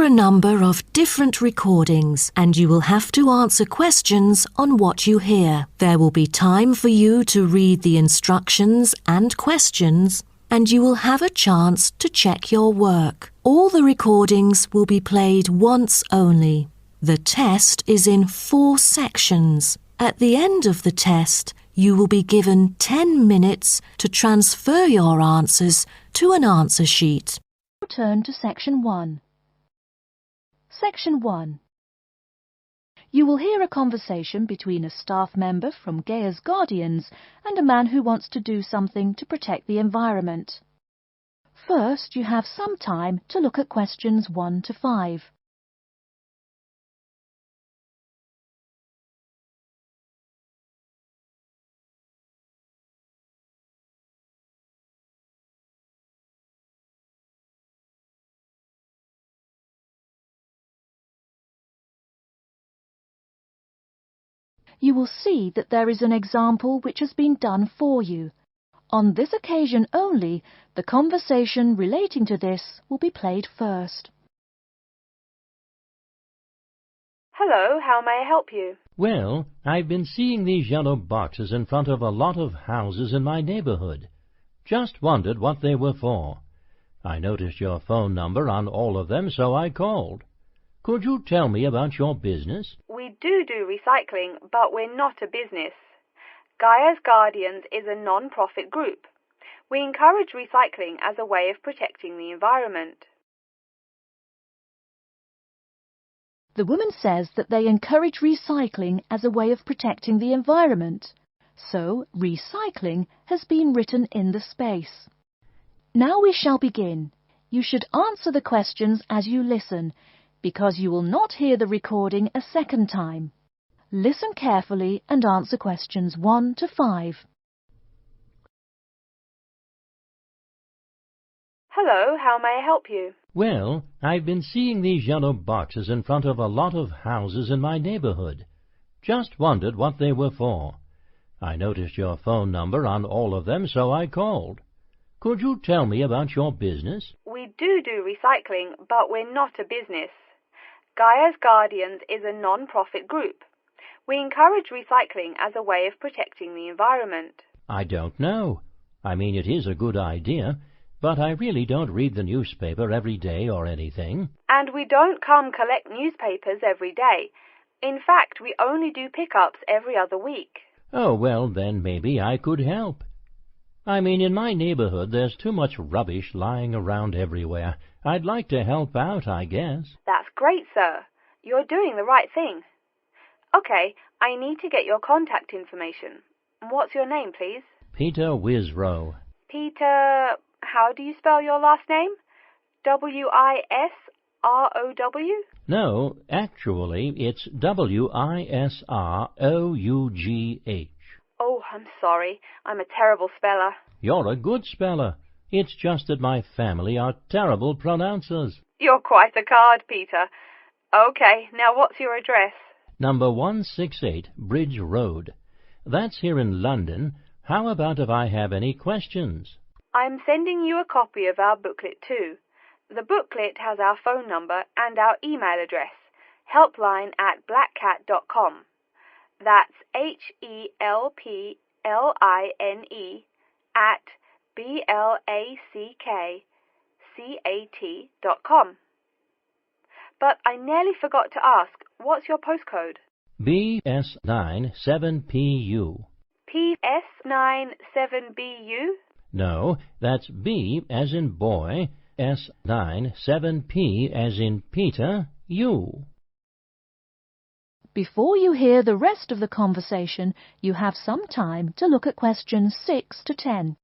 a number of different recordings and you will have to answer questions on what you hear. There will be time for you to read the instructions and questions, and you will have a chance to check your work. All the recordings will be played once only. The test is in 4 sections. At the end of the test, you will be given 10 minutes to transfer your answers to an answer sheet. Turn to Section 1. Section 1. You will hear a conversation between a staff member from Gaia's Guardians and a man who wants to do something to protect the environment. First, you have some time to look at questions 1 to 5. You will see that there is an example which has been done for you. On this occasion only, the conversation relating to this will be played first. Hello, how may I help you? Well, I've been seeing these yellow boxes in front of a lot of houses in my neighborhood. Just wondered what they were for. I noticed your phone number on all of them, so I called. Could you tell me about your business? We do recycling, but we're not a business. Gaia's Guardians is a non-profit group. We encourage recycling as a way of protecting the environment. The woman says that they encourage recycling as a way of protecting the environment. So, recycling has been written in the space. Now we shall begin. You should answer the questions as you listen, because you will not hear the recording a second time. Listen carefully and answer questions 1 to 5. Hello, how may I help you? Well, I've been seeing these yellow boxes in front of a lot of houses in my neighborhood. Just wondered what they were for. I noticed your phone number on all of them, so I called. Could you tell me about your business? We do recycling, but we're not a business. Gaia's Guardians is a non-profit group. We encourage recycling as a way of protecting the environment. I don't know. I mean, it is a good idea, but I really don't read the newspaper every day or anything. And we don't come collect newspapers every day. In fact, we only do pickups every other week. Oh, well, then maybe I could help. I mean, in my neighborhood, there's too much rubbish lying around everywhere. I'd like to help out, I guess. That's great, sir. You're doing the right thing. Okay, I need to get your contact information. What's your name, please? Peter Wisrow. Peter, how do you spell your last name? W-I-S-R-O-W? No, actually, it's W-I-S-R-O-U-G-H. Oh, I'm sorry. I'm a terrible speller. You're a good speller. It's just that my family are terrible pronouncers. You're quite a card, Peter. Okay, now what's your address? Number 168 Bridge Road. That's here in London. How about if I have any questions? I'm sending you a copy of our booklet too. The booklet has our phone number and our email address, helpline@blackcat.com. That's HELPLINE at BLACKCAT.com. But I nearly forgot to ask, what's your postcode? BS9 7PU. PS97BU? No, that's B as in boy, S9 7P as in Peter, U. Before you hear the rest of the conversation, you have some time to look at questions 6 to 10.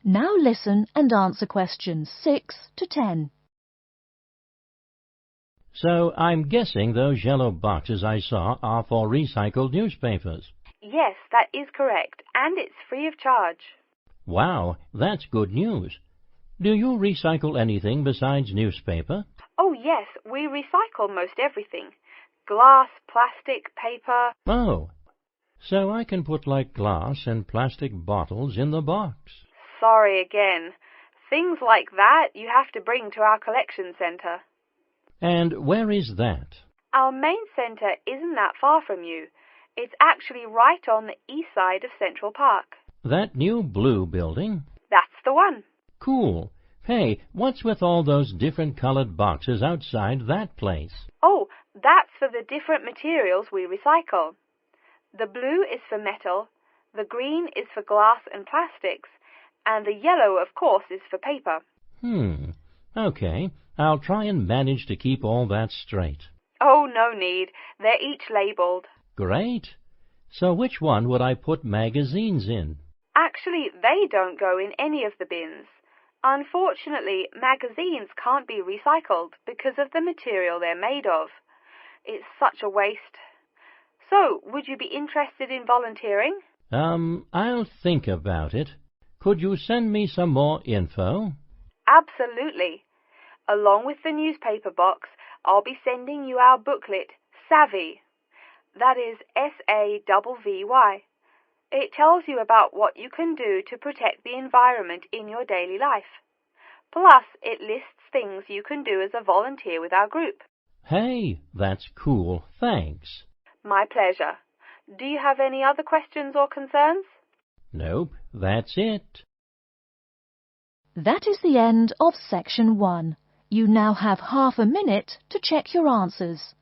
Now listen and answer questions 6 to 10. So I'm guessing those yellow boxes I saw are for recycled newspapers. Yes, that is correct, and it's free of charge. Wow, that's good news. Do you recycle anything besides newspaper? Oh yes, we recycle most everything. Glass, plastic, paper. Oh, so I can put like glass and plastic bottles in the box. Sorry again. Things like that you have to bring to our collection centre. And where is that? Our main centre isn't that far from you. It's actually right on the east side of Central Park. That new blue building? That's the one. Cool. Hey, what's with all those different colored boxes outside that place? Oh, that's for the different materials we recycle. The blue is for metal, the green is for glass and plastics, and the yellow, of course, is for paper. Okay. I'll try and manage to keep all that straight. Oh, no need. They're each labelled. Great. So which one would I put magazines in? Actually, they don't go in any of the bins. Unfortunately, magazines can't be recycled because of the material they're made of. It's such a waste. So, would you be interested in volunteering? I'll think about it. Could you send me some more info? Absolutely. Along with the newspaper box, I'll be sending you our booklet, Savvy. That is SAVVY. It tells you about what you can do to protect the environment in your daily life. Plus, it lists things you can do as a volunteer with our group. Hey, that's cool. Thanks. My pleasure. Do you have any other questions or concerns? Nope, that's it. That is the end of section 1. You now have half a minute to check your answers.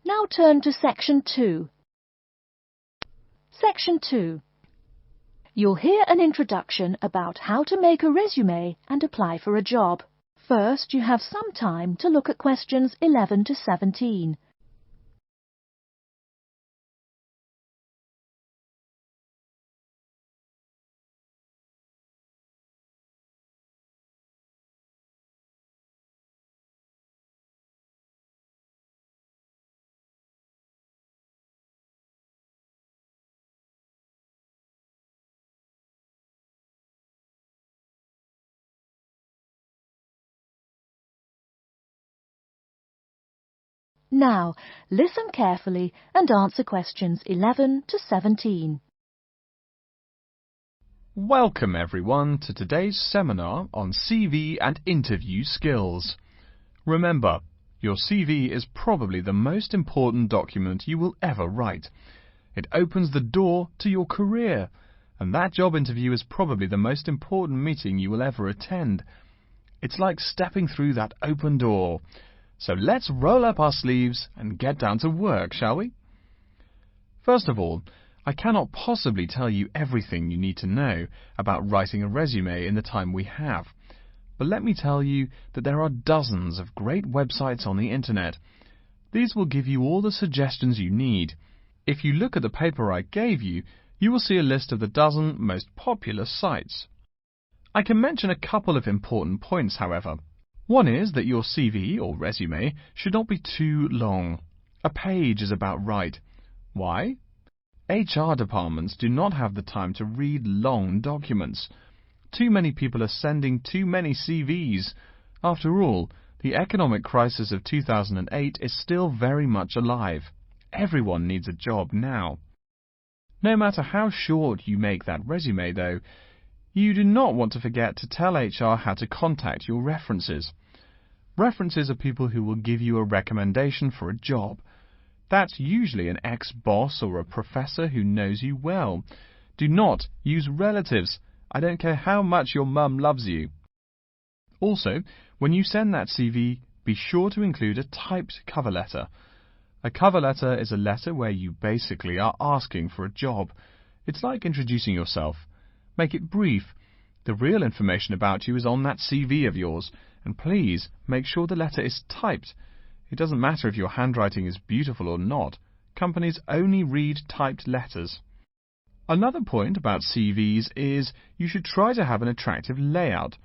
Now turn to section 2. Section 2. You'll hear an introduction about how to make a resume and apply for a job. First, you have some time to look at questions 11 to 17. Now, listen carefully and answer questions 11 to 17. Welcome everyone to today's seminar on CV and interview skills. Remember, your CV is probably the most important document you will ever write. It opens the door to your career, and that job interview is probably the most important meeting you will ever attend. It's like stepping through that open door. So let's roll up our sleeves and get down to work, shall we? First of all, I cannot possibly tell you everything you need to know about writing a resume in the time we have. But let me tell you that there are dozens of great websites on the internet. These will give you all the suggestions you need. If you look at the paper I gave you, you will see a list of the dozen most popular sites. I can mention a couple of important points, however. One is that your CV or resume should not be too long. A page is about right. Why? HR departments do not have the time to read long documents. Too many people are sending too many CVs. After all, the economic crisis of 2008 is still very much alive. Everyone needs a job now. No matter how short you make that resume, though, you do not want to forget to tell HR how to contact your references. References are people who will give you a recommendation for a job. That's usually an ex-boss or a professor who knows you well. Do not use relatives. I don't care how much your mum loves you. Also, when you send that CV, be sure to include a typed cover letter. A cover letter is a letter where you basically are asking for a job. It's like introducing yourself. Make it brief. The real information about you is on that CV of yours, and please make sure the letter is typed. It doesn't matter if your handwriting is beautiful or not. Companies only read typed letters. Another point about CVs is you should try to have an attractive layout.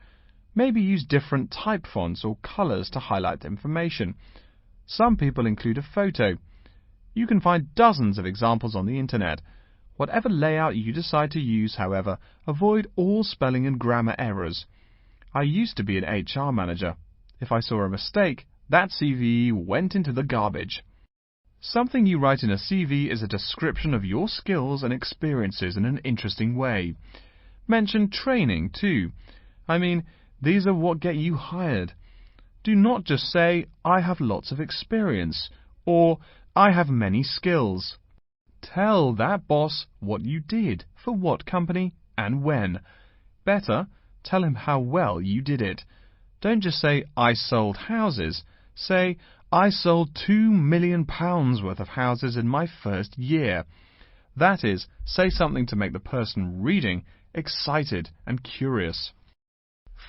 Maybe use different type fonts or colours to highlight information. Some people include a photo. You can find dozens of examples on the internet. Whatever layout you decide to use, however, avoid all spelling and grammar errors. I used to be an HR manager. If I saw a mistake, that CV went into the garbage. Something you write in a CV is a description of your skills and experiences in an interesting way. Mention training, too. I mean, these are what get you hired. Do not just say, I have lots of experience, or I have many skills. Tell that boss what you did, for what company, and when. Better, tell him how well you did it. Don't just say, I sold houses. Say, I sold £2 million worth of houses in my first year. That is, say something to make the person reading excited and curious.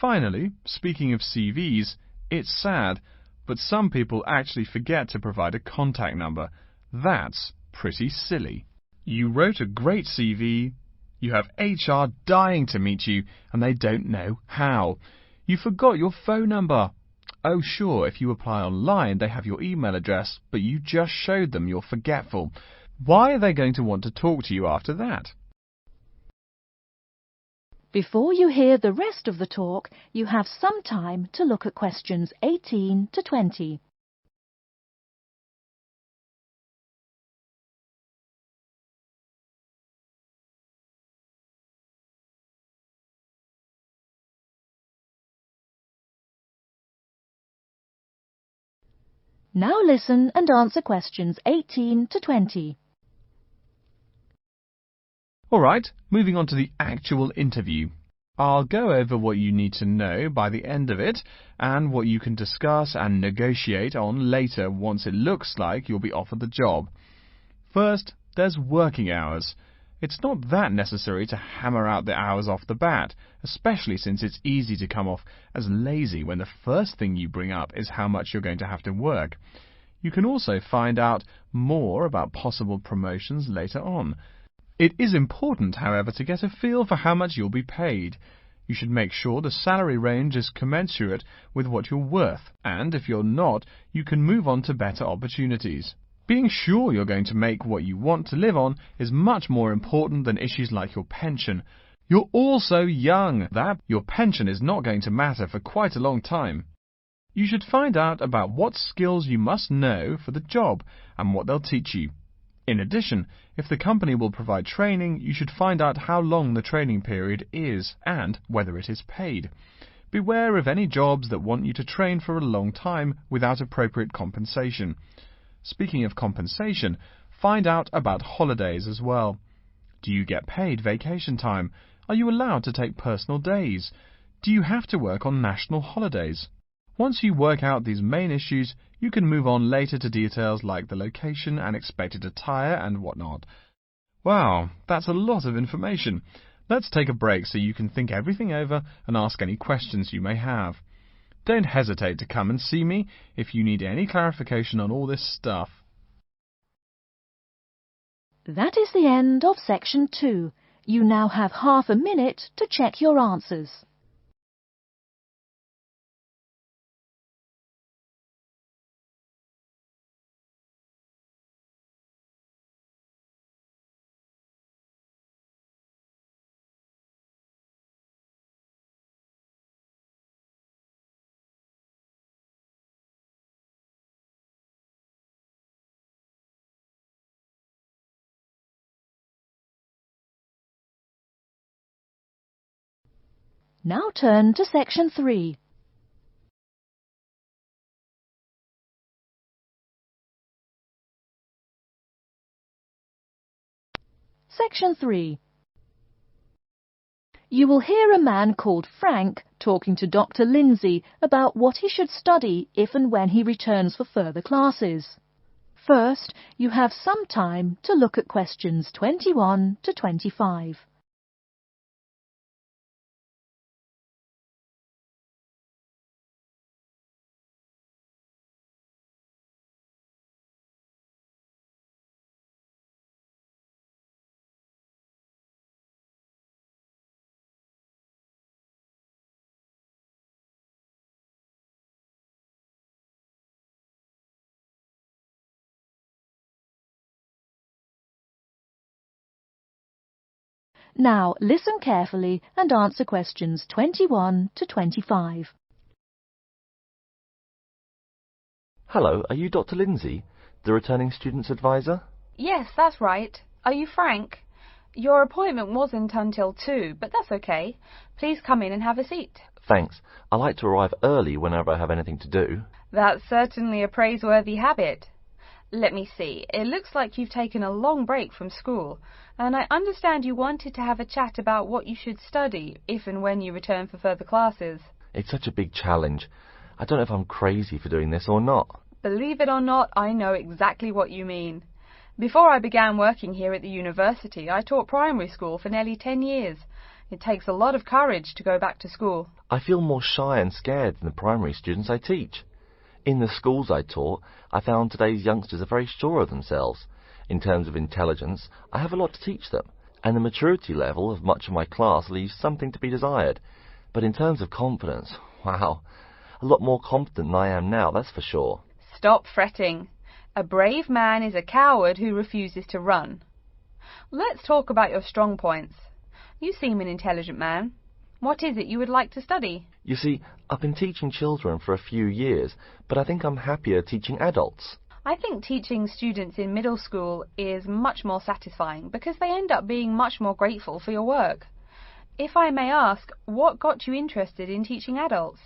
Finally, speaking of CVs, it's sad, but some people actually forget to provide a contact number. That's pretty silly. You wrote a great CV, you have HR dying to meet you, and they don't know how. You forgot your phone number. Oh sure, if you apply online they have your email address, but you just showed them you're forgetful. Why are they going to want to talk to you after that? Before you hear the rest of the talk, you have some time to look at questions 18 to 20. Now listen and answer questions 18 to 20. Alright, moving on to the actual interview. I'll go over what you need to know by the end of it, and what you can discuss and negotiate on later once it looks like you'll be offered the job. First, there's working hours. It's not that necessary to hammer out the hours off the bat, especially since it's easy to come off as lazy when the first thing you bring up is how much you're going to have to work. You can also find out more about possible promotions later on. It is important, however, to get a feel for how much you'll be paid. You should make sure the salary range is commensurate with what you're worth, and if you're not, you can move on to better opportunities. Being sure you're going to make what you want to live on is much more important than issues like your pension. You're all so young that your pension is not going to matter for quite a long time. You should find out about what skills you must know for the job and what they'll teach you. In addition, if the company will provide training, you should find out how long the training period is and whether it is paid. Beware of any jobs that want you to train for a long time without appropriate compensation. Speaking of compensation, find out about holidays as well. Do you get paid vacation time? Are you allowed to take personal days? Do you have to work on national holidays? Once you work out these main issues, you can move on later to details like the location and expected attire and whatnot. Wow, that's a lot of information. Let's take a break so you can think everything over and ask any questions you may have. Don't hesitate to come and see me if you need any clarification on all this stuff. That is the end of section 2. You now have half a minute to check your answers. Now turn to section 3. Section 3. You will hear a man called Frank talking to Dr. Lindsay about what he should study if and when he returns for further classes. First, you have some time to look at questions 21 to 25. Now listen carefully and answer questions 21 to 25. Hello, are you Dr. Lindsay, the returning students advisor? Yes, that's right. Are you Frank? Your appointment wasn't until 2, but that's okay. Please come in and have a seat. Thanks. I like to arrive early whenever I have anything to do. That's certainly a praiseworthy habit. Let me see. It looks like you've taken a long break from school, and I understand you wanted to have a chat about what you should study if and when you return for further classes. It's such a big challenge. I don't know if I'm crazy for doing this or not. Believe it or not, I know exactly what you mean. Before I began working here at the university, I taught primary school for nearly 10 years. It takes a lot of courage to go back to school. I feel more shy and scared than the primary students I teach. In the schools I taught, I found today's youngsters are very sure of themselves. In terms of intelligence, I have a lot to teach them, and the maturity level of much of my class leaves something to be desired. But in terms of confidence, wow, a lot more confident than I am now, that's for sure. Stop fretting. A brave man is a coward who refuses to run. Let's talk about your strong points. You seem an intelligent man. What is it you would like to study? You see, I've been teaching children for a few years, but I think I'm happier teaching adults. I think teaching students in middle school is much more satisfying because they end up being much more grateful for your work. If I may ask, what got you interested in teaching adults?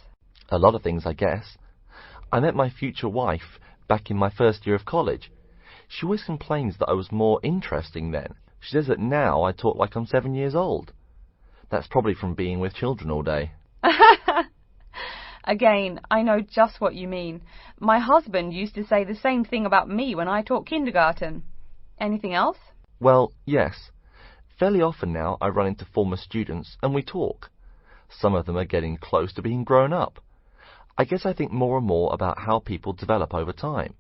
A lot of things, I guess. I met my future wife back in my first year of college. She always complains that I was more interesting then. She says that now I talk like I'm 7 years old. That's probably from being with children all day. Again, I know just what you mean. My husband used to say the same thing about me when I taught kindergarten. Anything else? Well, yes. Fairly often now I run into former students and we talk. Some of them are getting close to being grown up. I guess I think more and more about how people develop over time.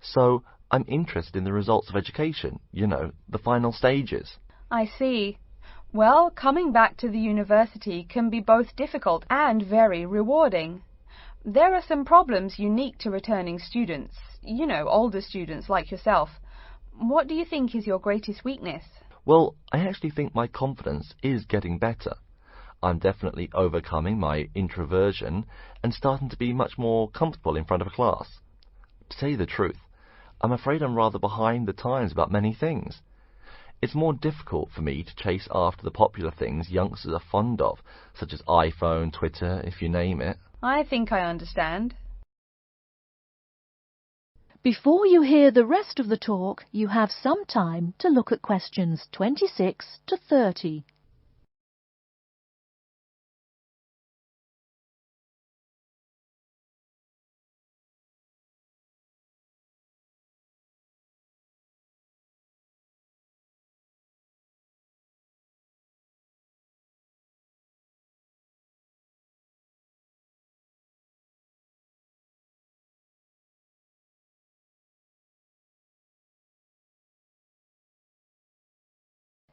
So I'm interested in the results of education, the final stages. I see. Well, coming back to the university can be both difficult and very rewarding. There are some problems unique to returning students, older students like yourself. What do you think is your greatest weakness? Well, I actually think my confidence is getting better. I'm definitely overcoming my introversion and starting to be much more comfortable in front of a class. To tell you the truth, I'm afraid I'm rather behind the times about many things. It's more difficult for me to chase after the popular things youngsters are fond of, such as iPhone, Twitter, if you name it. I think I understand. Before you hear the rest of the talk, you have some time to look at questions 26 to 30.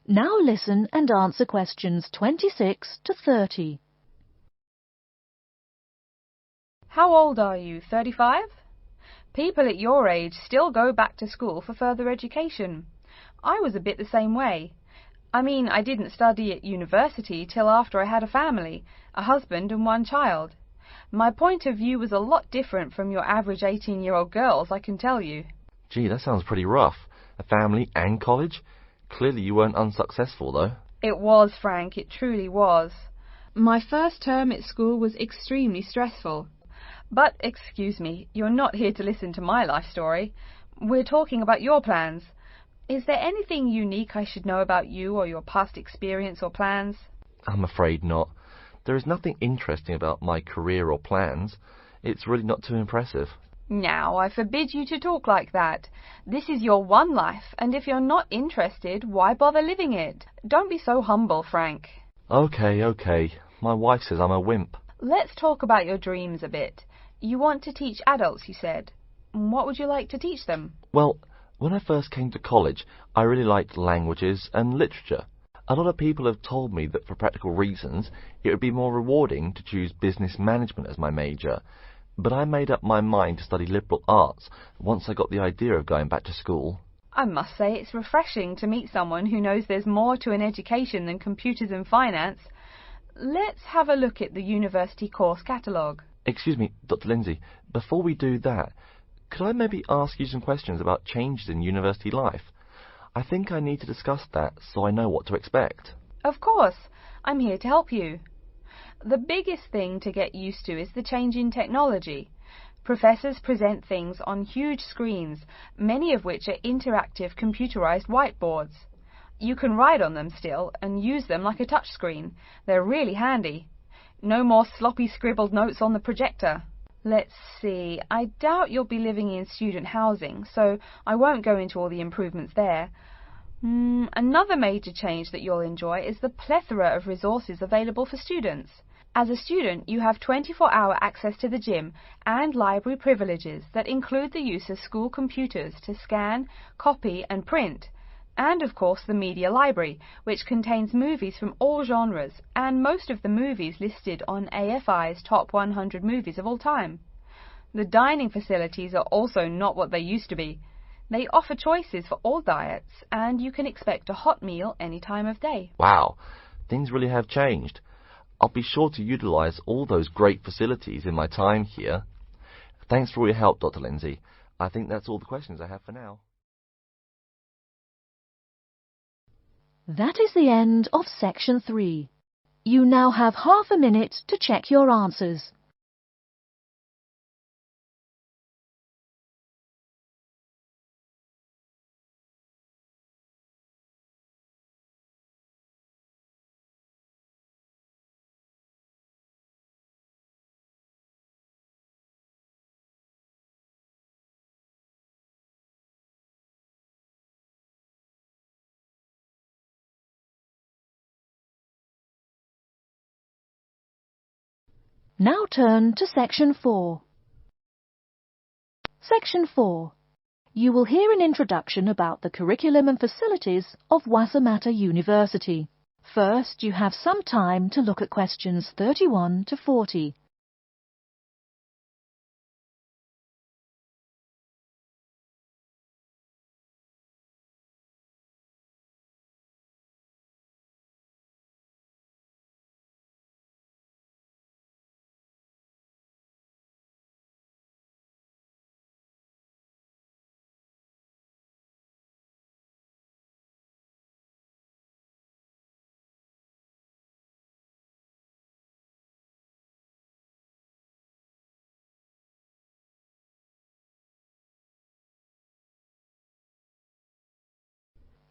Now listen and answer questions 26 to 30. How old are you? 35? People at your age still go back to school for further education. I was a bit the same way. I mean, I didn't study at university till after I had a family, a husband and one child. My point of view was a lot different from your average 18-year-old girls, I can tell you. Gee, that sounds pretty rough. A family and college? Clearly you weren't unsuccessful, though. It was, Frank, it truly was. My first term at school was extremely stressful. But, excuse me, you're not here to listen to my life story. We're talking about your plans. Is there anything unique I should know about you or your past experience or plans? I'm afraid not. There is nothing interesting about my career or plans. It's really not too impressive. Now, I forbid you to talk like that. This is your one life, and if you're not interested, why bother living it? Don't be so humble, Frank. Okay. My wife says I'm a wimp. Let's talk about your dreams a bit. You want to teach adults, you said. What would you like to teach them? Well, when I first came to college, I really liked languages and literature. A lot of people have told me that for practical reasons, it would be more rewarding to choose business management as my major. But I made up my mind to study liberal arts once I got the idea of going back to school. I must say it's refreshing to meet someone who knows there's more to an education than computers and finance. Let's have a look at the university course catalogue. Excuse me, Dr. Lindsay, before we do that, could I maybe ask you some questions about changes in university life? I think I need to discuss that so I know what to expect. Of course, I'm here to help you. The biggest thing to get used to is the change in technology. Professors present things on huge screens, many of which are interactive computerized whiteboards. You can write on them still and use them like a touchscreen. They're really handy. No more sloppy scribbled notes on the projector. Let's see, I doubt you'll be living in student housing, so I won't go into all the improvements there. Another major change that you'll enjoy is the plethora of resources available for students. As a student, you have 24-hour access to the gym and library privileges that include the use of school computers to scan, copy and print, and of course the media library, which contains movies from all genres and most of the movies listed on AFI's top 100 movies of all time. The dining facilities are also not what they used to be. They offer choices for all diets, and you can expect a hot meal any time of day. Wow, things really have changed. I'll be sure to utilize all those great facilities in my time here. Thanks for all your help, Dr. Lindsay. I think that's all the questions I have for now. That is the end of section 3. You now have half a minute to check your answers. Now turn to section 4. Section 4. You will hear an introduction about the curriculum and facilities of Wassamata University. First, you have some time to look at questions 31 to 40.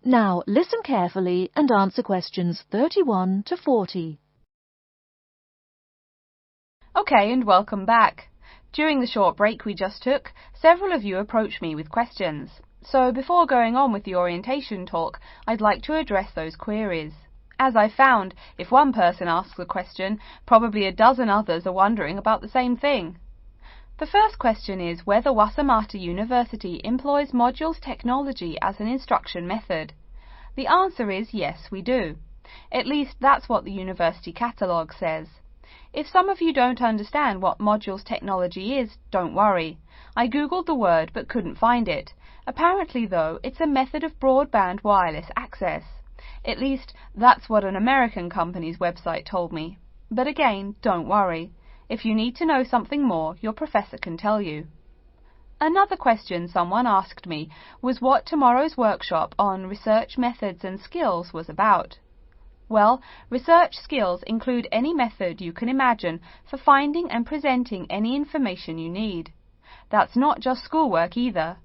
Now listen carefully and answer questions 31 to 40. Okay, and welcome back. During the short break we just took, several of you approached me with questions. So before going on with the orientation talk, I'd like to address those queries. As I found, if one person asks a question, probably a dozen others are wondering about the same thing. The first question is whether Wassamata University employs modules technology as an instruction method. The answer is yes, we do. At least that's what the university catalogue says. If some of you don't understand what modules technology is, don't worry. I googled the word but couldn't find it. Apparently, though, it's a method of broadband wireless access. At least, that's what an American company's website told me. But again, don't worry. If you need to know something more, your professor can tell you. Another question someone asked me was what tomorrow's workshop on research methods and skills was about. Well, research skills include any method you can imagine for finding and presenting any information you need. That's not just schoolwork either.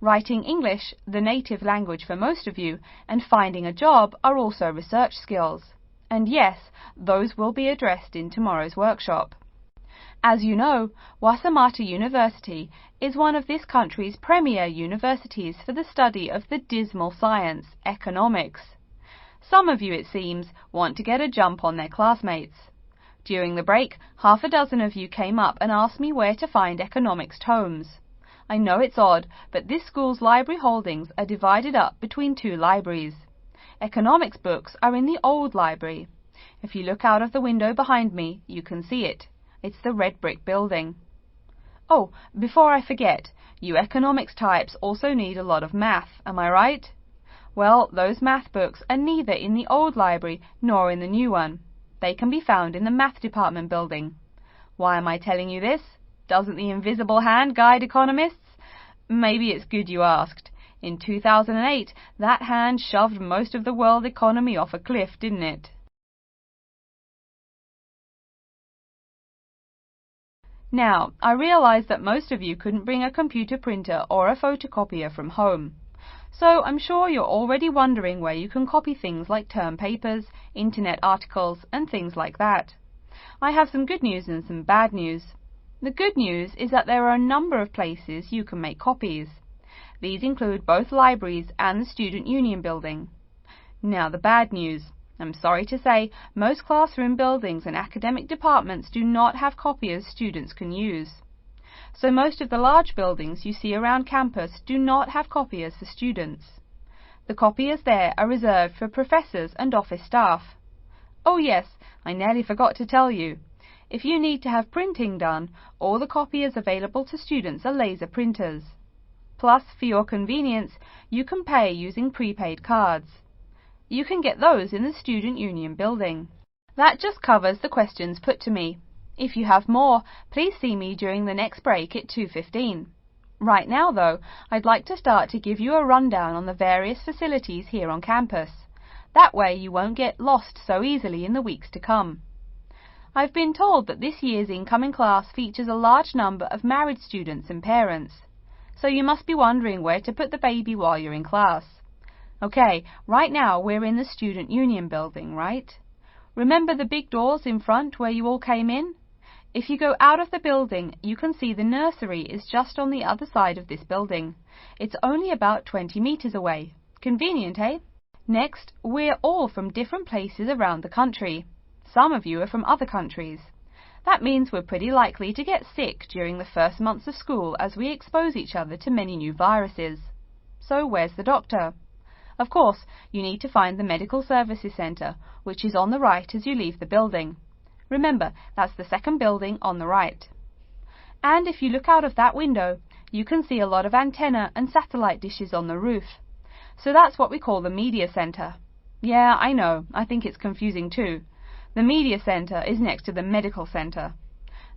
Writing English, the native language for most of you, and finding a job are also research skills. And yes, those will be addressed in tomorrow's workshop. As you know, Wassamata University is one of this country's premier universities for the study of the dismal science, economics. Some of you, it seems, want to get a jump on their classmates. During the break, half a dozen of you came up and asked me where to find economics tomes. I know it's odd, but this school's library holdings are divided up between two libraries. Economics books are in the old library. If you look out of the window behind me, you can see it. It's the red brick building. Oh, before I forget, you economics types also need a lot of math, am I right? Well, those math books are neither in the old library nor in the new one. They can be found in the math department building. Why am I telling you this? Doesn't the invisible hand guide economists? Maybe it's good you asked. In 2008, that hand shoved most of the world economy off a cliff, didn't it? Now, I realize that most of you couldn't bring a computer printer or a photocopier from home. So I'm sure you're already wondering where you can copy things like term papers, internet articles, and things like that. I have some good news and some bad news. The good news is that there are a number of places you can make copies. These include both libraries and the Student Union building. Now the bad news. I'm sorry to say, most classroom buildings and academic departments do not have copiers students can use. So most of the large buildings you see around campus do not have copiers for students. The copiers there are reserved for professors and office staff. Oh yes, I nearly forgot to tell you. If you need to have printing done, all the copiers available to students are laser printers. Plus, for your convenience, you can pay using prepaid cards. You can get those in the Student Union building. That just covers the questions put to me. If you have more, please see me during the next break at 2:15. Right now, though, I'd like to start to give you a rundown on the various facilities here on campus. That way you won't get lost so easily in the weeks to come. I've been told that this year's incoming class features a large number of married students and parents. So you must be wondering where to put the baby while you're in class. Okay, right now we're in the Student Union building, right? Remember the big doors in front where you all came in? If you go out of the building, you can see the nursery is just on the other side of this building. It's only about 20 meters away. Convenient, eh? Next, we're all from different places around the country. Some of you are from other countries. That means we're pretty likely to get sick during the first months of school as we expose each other to many new viruses. So where's the doctor? Of course, you need to find the Medical Services Centre, which is on the right as you leave the building. Remember, that's the second building on the right. And if you look out of that window, you can see a lot of antenna and satellite dishes on the roof. So that's what we call the Media Centre. Yeah, I know, I think it's confusing too. The Media Centre is next to the Medical Centre.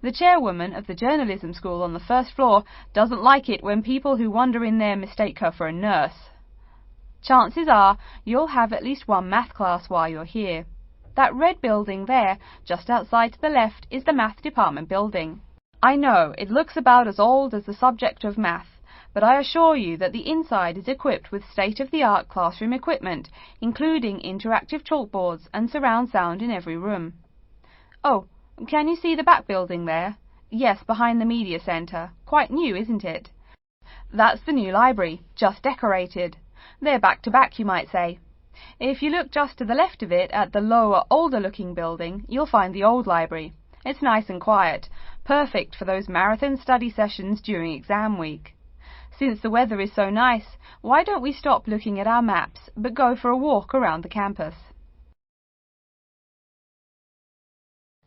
The chairwoman of the journalism school on the first floor doesn't like it when people who wander in there mistake her for a nurse. Chances are you'll have at least one math class while you're here. That red building there, just outside to the left, is the math department building. I know, it looks about as old as the subject of math, but I assure you that the inside is equipped with state-of-the-art classroom equipment, including interactive chalkboards and surround sound in every room. Oh, can you see the back building there? Yes, behind the Media Centre. Quite new, isn't it? That's the new library, just decorated. They're back to back, you might say. If you look just to the left of it at the lower, older-looking building, you'll find the old library. It's nice and quiet, perfect for those marathon study sessions during exam week. Since the weather is so nice, why don't we stop looking at our maps, but go for a walk around the campus?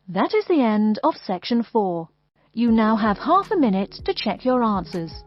That is the end of section 4. You now have half a minute to check your answers.